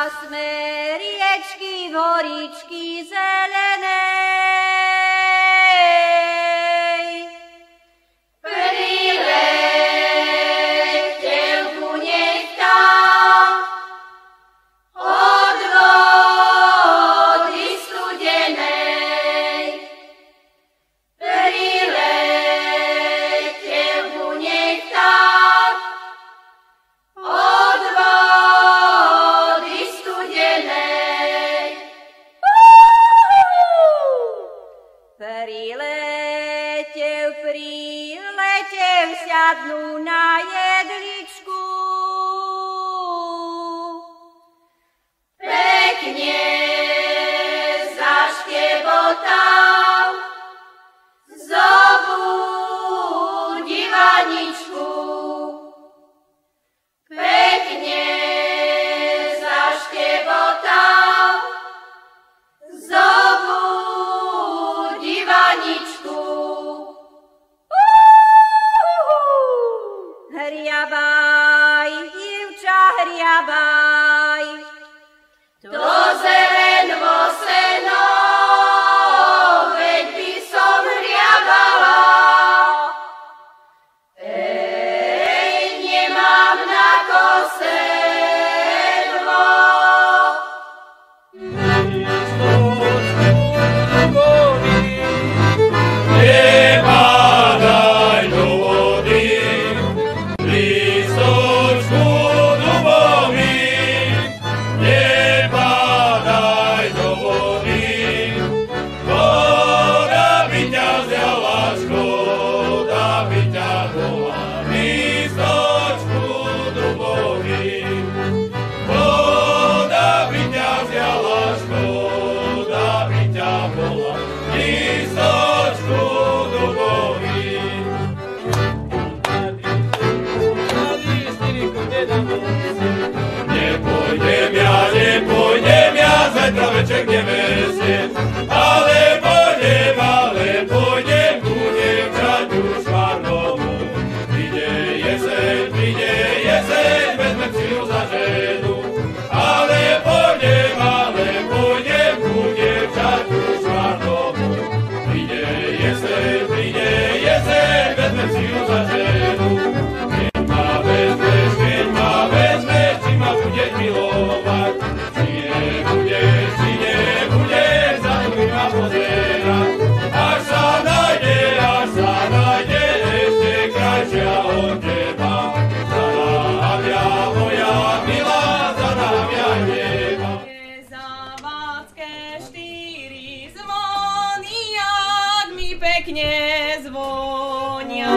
sme riečky v horičky zelenej. Siadnú na jedličku. Pekne zaškebotal, zobú divaničku. Pekne zaškebotal, zobú divaničku. Hriabaj, divča, hriabaj, to zelenvo seno, veď by som hriabala. Nemám na kose dvo. Nepadaj do vody, listočku dubový, nepadaj do vody, voda by ťa vzala, škoda by ťa bola. Listočku dubový, voda by ťa vzala, škoda by ťa bola. Listočku dubový. Nepôjdem ja zajtra večer k neveste, ale pôjdem ku dievčaťu švarnomu. Príde jeseň, vezmem si ju za ženu, ale pôjdem ku dievčaťu švarnomu. Príde jeseň, vezmem si ju za ženu. Keď ma vezmeš, či ma budeš milovať, či nebudeš, za to mi ma pozerať. Až sa nájde ešte krajšia od teba, zanávia moja milá, zanávia teba. Závodské 4 zvony, jak mi pekne zvonia.